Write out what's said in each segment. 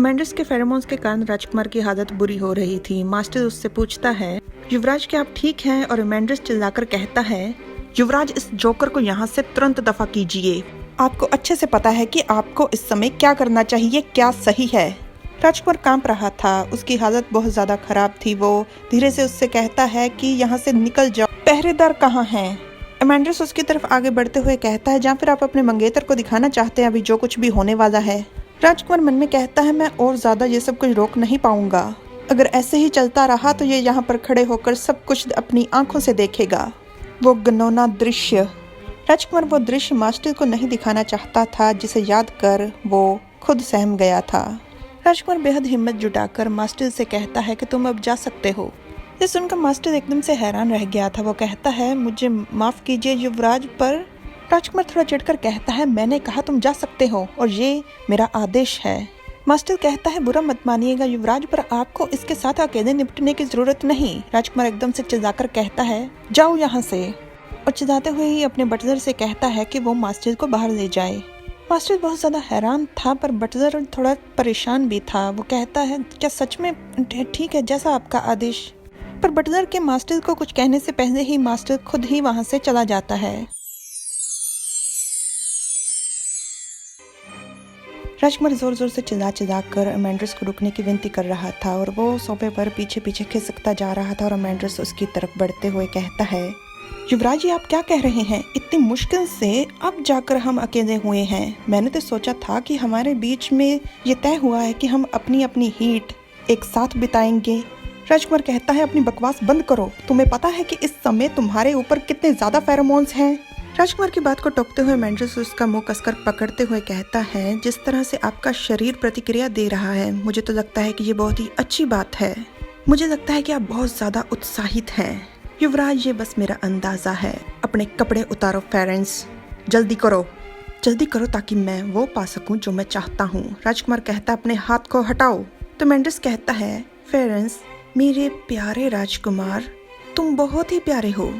अमेंडस के फेरोमोन्स के कारण राजकुमार की हालत बुरी हो रही थी। मास्टर उससे पूछता है, युवराज क्या आप ठीक हैं? और अमेंडस चिल्लाकर कहता है, युवराज इस जोकर को यहाँ से तुरंत दफा कीजिए। आपको अच्छे से पता है कि आपको इस समय क्या करना चाहिए, क्या सही है। राजकुमार कांप रहा था, उसकी हालत बहुत ज्यादा खराब थी। वो धीरे से उससे कहता है कि यहाँ से निकल जाओ। पहरेदार कहाँ हैं? अमेंडस उसकी तरफ आगे बढ़ते हुए कहता है, जहाँ फिर आप अपने मंगेतर को दिखाना चाहते हैं अभी जो कुछ भी होने वाला है। राजकुमार मन में कहता है, मैं और ज्यादा ये सब कुछ रोक नहीं पाऊंगा। अगर ऐसे ही चलता रहा तो ये यहाँ पर खड़े होकर सब कुछ अपनी आंखों से देखेगा। वो घिनौना दृश्य। राजकुमार वो दृश्य मास्टर को नहीं दिखाना चाहता था, जिसे याद कर वो खुद सहम गया था। राजकुमार बेहद हिम्मत जुटाकर मास्टर से कहता है कि तुम अब जा सकते हो। ये सुनकर मास्टर एकदम से हैरान रह गया था। वो कहता है, मुझे माफ कीजिए युवराज। पर राजकुमार थोड़ा चिढ़कर कहता है, मैंने कहा तुम जा सकते हो और ये मेरा आदेश है। मास्टर कहता है, बुरा मत मानिएगा युवराज, पर आपको इसके साथ अकेले निपटने की जरूरत नहीं। राजकुमार एकदम से चिल्लाकर कहता है, जाओ यहाँ से। और चिल्लाते हुए ही अपने बटलर से कहता है कि वो मास्टर को बाहर ले जाए। मास्टर बहुत ज्यादा हैरान था, पर बटलर थोड़ा परेशान भी था। वो कहता है, क्या सच में? ठीक है, जैसा आपका आदेश। पर बटलर के मास्टर को कुछ कहने से पहले ही मास्टर खुद ही वहां से चला जाता है। राजकुमार जोर जोर से चिल्ला कर अमेंडस को रुकने की विनती कर रहा था और वो सोफे पर पीछे पीछे खिसकता जा रहा था। और अमेंडस उसकी तरफ बढ़ते हुए कहता है, युवराज जी आप क्या कह रहे हैं? इतनी मुश्किल से अब जाकर हम अकेले हुए हैं। मैंने तो सोचा था कि हमारे बीच में ये तय हुआ है कि हम अपनी अपनी हीट एक साथ बिताएंगे। राजकुमार कहता है, अपनी बकवास बंद करो। तुम्हें पता है कि इस समय तुम्हारे ऊपर कितने ज्यादा फेरोमोन्स हैं? राजकुमार की बात को टोकते हुए अमेंडस उसका मुंह कसकर पकड़ते हुए कहता है, जिस तरह से आपका शरीर प्रतिक्रिया दे रहा है, मुझे तो लगता है कि ये बहुत ही अच्छी बात है। मुझे लगता है कि आप बहुत ज्यादा उत्साहित हैं। युवराज ये बस मेरा अंदाजा है। अपने कपड़े उतारो फेरेंस, जल्दी करो ताकि मैं वो पा सकूं जो मैं चाहता हूँ। राजकुमार कहता है, अपने हाथ को हटाओ। तो अमेंडस कहता है, फेरेंस मेरे प्यारे राजकुमार, तुम बहुत ही प्यारे हो,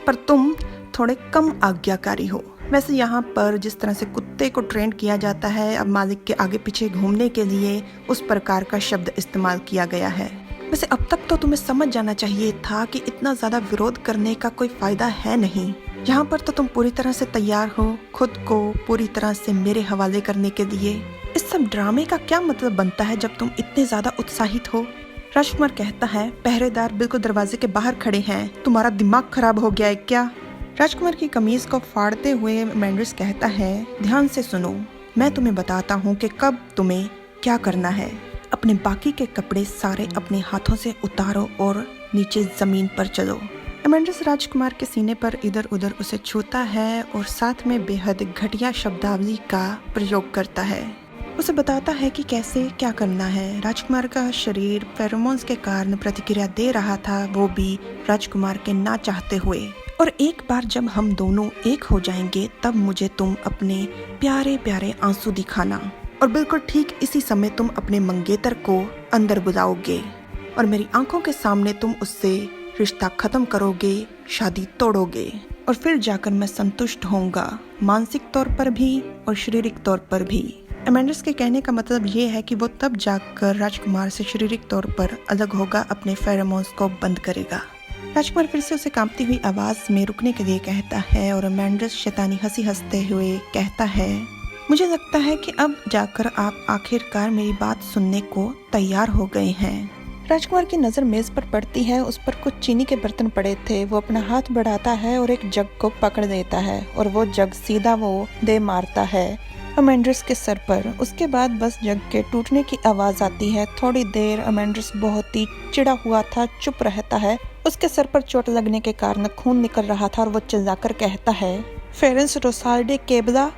पर तुम थोड़े कम आज्ञाकारी हो। वैसे यहाँ पर जिस तरह से कुत्ते को ट्रेन किया जाता है अब मालिक के आगे पीछे घूमने के लिए, उस प्रकार का शब्द इस्तेमाल किया गया है। वैसे अब तक तो तुम्हें समझ जाना चाहिए था कि इतना ज्यादा विरोध करने का कोई फायदा है नहीं। यहाँ पर तो तुम पूरी तरह से तैयार हो खुद को पूरी तरह से मेरे हवाले करने के लिए। इस सब ड्रामे का क्या मतलब बनता है जब तुम इतने ज्यादा उत्साहित हो? राजकुमार कहता है, पहरेदार बिल्कुल दरवाजे के बाहर खड़े हैं, तुम्हारा दिमाग खराब हो गया है क्या? राजकुमार की कमीज को फाड़ते हुए अमेंडस कहता है, ध्यान से सुनो, मैं तुम्हें बताता हूँ कि कब तुम्हें क्या करना है। अपने बाकी के कपड़े सारे अपने हाथों से उतारो और नीचे जमीन पर चलो। अमेंडस राजकुमार के सीने पर इधर उधर उसे छूता है और साथ में बेहद घटिया शब्दावली का प्रयोग करता है। उसे बताता है कि कैसे क्या करना है। राजकुमार का शरीर फेरोमोन्स के कारण प्रतिक्रिया दे रहा था, वो भी राजकुमार के ना चाहते हुए। और एक बार जब हम दोनों एक हो जाएंगे तब मुझे तुम अपने प्यारे प्यारे आंसू दिखाना और बिल्कुल ठीक इसी समय तुम अपने मंगेतर को अंदर बुलाओगे और मेरी आंखों के सामने तुम उससे रिश्ता खत्म करोगे, शादी तोड़ोगे और फिर जाकर मैं संतुष्ट होऊंगा, मानसिक तौर पर भी और शारीरिक तौर पर भी। अमेंडस के कहने का मतलब ये है कि वो तब जाकर राजकुमार से शारीरिक तौर पर अलग होगा, अपने फेरोमोन्स को बंद करेगा। राजकुमार फिर से उसे कांपती हुई आवाज में रुकने के लिए कहता है और अमेंडस शैतानी हंसी हंसते हुए कहता है, मुझे लगता है कि अब जाकर आप आखिरकार मेरी बात सुनने को तैयार हो गए हैं। राजकुमार की नजर मेज पर पड़ती है, उस पर कुछ चीनी के बर्तन पड़े थे। वो अपना हाथ बढ़ाता है और एक जग को पकड़ लेता है और वो जग सीधा वो दे मारता है अमेंडस के सर पर। उसके बाद बस जग के टूटने की आवाज आती है। थोड़ी देर अमेंडस बहुत ही चिढ़ा हुआ था, चुप रहता है। उसके सर पर चोट लगने के कारण खून निकल रहा था और वो चिल्लाकर कहता है, फेरेंस रोसाल्डे केबला।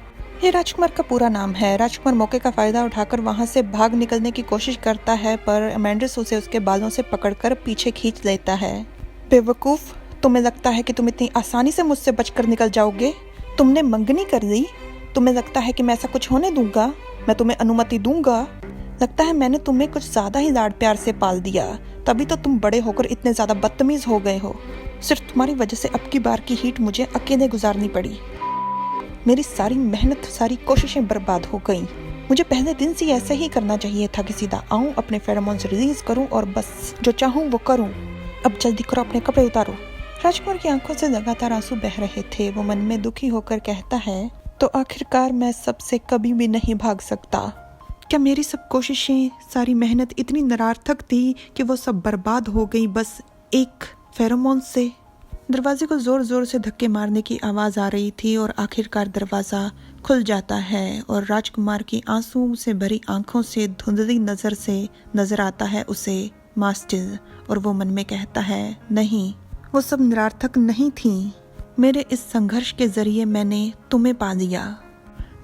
ये राजकुमार का पूरा नाम है। राजकुमार मौके का फायदा उठाकर वहां से भाग निकलने की कोशिश करता है, पर अमेंडस उसे उसके बालों से पकड़कर पीछे खींच लेता है। बेवकूफ, तुम्हें लगता है कि तुम इतनी आसानी से मुझसे बचकर निकल जाओगे? तुमने मंगनी कर ली? तुम्हें लगता है कि मैं ऐसा कुछ होने दूंगा? मैं तुम्हें अनुमति दूंगा? लगता है मैंने तुम्हें कुछ ज्यादा ही लाड प्यार से पाल दिया, तभी तो तुम बड़े होकर इतने ज्यादा बदतमीज हो गए हो। सिर्फ तुम्हारी वजह से अब की बार की हीट मुझे अकेले गुजारनी पड़ी। मेरी सारी मेहनत, सारी कोशिशें बर्बाद हो गई। मुझे पहले दिन से ऐसा ही करना चाहिए था कि सीधा आऊं, अपने फेरोमोन्स रिलीज करूं और बस जो चाहूं वो करूं। अब जल्दी करो, अपने कपड़े उतारो। राजकुमार की आंखों से लगातार आंसू बह रहे थे। वो मन में दुखी होकर कहता है, तो आखिरकार मैं सबसे कभी भी नहीं भाग सकता। क्या मेरी सब कोशिशें, सारी मेहनत इतनी निरर्थक थी कि वो सब बर्बाद हो गई बस एक फेरोमोन से? दरवाजे को जोर जोर से धक्के मारने की आवाज आ रही थी और आखिरकार दरवाजा खुल जाता है और राजकुमार की आंसू से भरी आंखों से धुंधली नजर से नजर आता है उसे मास्टर, और वो मन में कहता है, नहीं, वो सब निरर्थक नहीं थी। मेरे इस संघर्ष के जरिए मैंने तुम्हें पा लिया।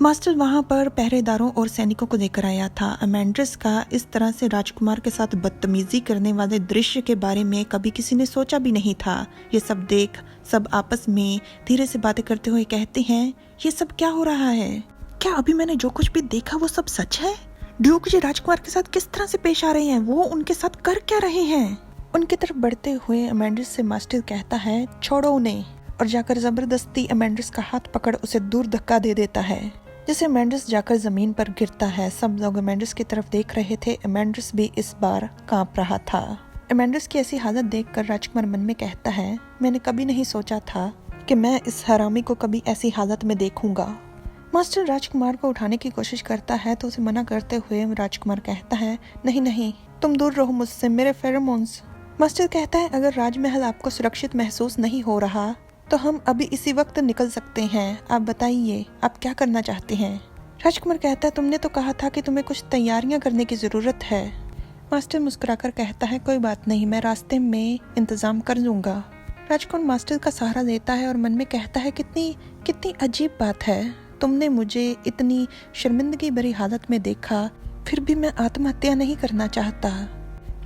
मास्टर वहां पर पहरेदारों और सैनिकों को लेकर आया था। अमेंड्रस का इस तरह से राजकुमार के साथ बदतमीजी करने वाले दृश्य के बारे में कभी किसी ने सोचा भी नहीं था। ये सब देख सब आपस में धीरे से बातें करते हुए कहते हैं, ये सब क्या हो रहा है? क्या अभी मैंने जो कुछ भी देखा वो सब सच है? ड्यूक जी राजकुमार के साथ किस तरह से पेश आ रहे हैं? वो उनके साथ कर क्या रहे हैं? उनकी तरफ बढ़ते हुए अमेंड्रस से मास्टर कहता है, छोड़ो उन्हें, और जाकर जबरदस्ती अमेंड्रस का हाथ पकड़ उसे दूर धक्का दे देता है, जिसे अमेंड्रस जाकर जमीन पर गिरता है। सब लोग अमेंड्रस की तरफ देख रहे थे। अमेंड्रस भी इस बार कांप रहा था। अमेंड्रस की ऐसी हालत देखकर राजकुमार मन में कहता है, मैंने कभी नहीं सोचा था कि मैं इस हरामी को कभी ऐसी हालत में देखूंगा। मास्टर राजकुमार को उठाने की कोशिश करता है तो उसे मना करते हुए राजकुमार कहता है, नहीं नहीं, तुम दूर रहो मुझसे, मेरे फेरोमोन्स। मास्टर कहता है, अगर राजमहल आपको सुरक्षित महसूस नहीं हो रहा तो हम अभी इसी वक्त निकल सकते हैं। आप बताइए, आप क्या करना चाहते हैं? राजकुमार कहता है, तुमने तो कहा था कि तुम्हें कुछ तैयारियां करने की जरूरत है। मास्टर मुस्कुराकर कहता है, कोई बात नहीं, मैं रास्ते में इंतजाम कर लूंगा। राजकुमार मास्टर का सहारा लेता है और मन में कहता है, कितनी अजीब बात है, तुमने मुझे इतनी शर्मिंदगी भरी हालत में देखा, फिर भी मैं आत्महत्या नहीं करना चाहता।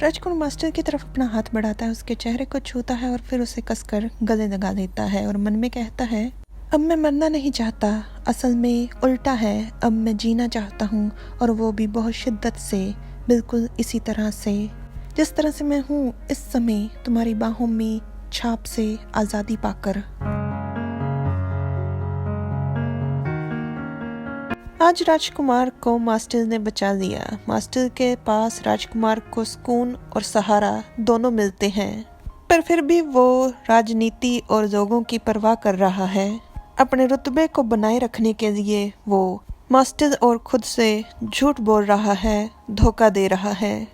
राजकुमार मास्टर की तरफ अपना हाथ बढ़ाता है, उसके चेहरे को छूता है और फिर उसे कसकर गले लगा देता है और मन में कहता है, अब मैं मरना नहीं चाहता, असल में उल्टा है, अब मैं जीना चाहता हूँ, और वो भी बहुत शिद्दत से, बिल्कुल इसी तरह से जिस तरह से मैं हूँ इस समय, तुम्हारी बाहों में छाप से आज़ादी पाकर। आज राजकुमार को मास्टर ने बचा लिया। मास्टर के पास राजकुमार को सुकून और सहारा दोनों मिलते हैं, पर फिर भी वो राजनीति और लोगों की परवाह कर रहा है। अपने रुतबे को बनाए रखने के लिए वो मास्टर और खुद से झूठ बोल रहा है, धोखा दे रहा है।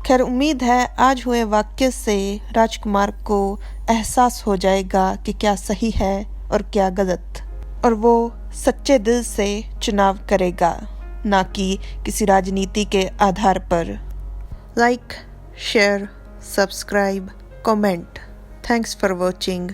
खैर, उम्मीद है आज हुए वाक्य से राजकुमार को एहसास हो जाएगा कि क्या सही है और क्या गलत, और वो सच्चे दिल से चुनाव करेगा, ना कि किसी राजनीति के आधार पर। Like, share, subscribe, comment. Thanks for watching.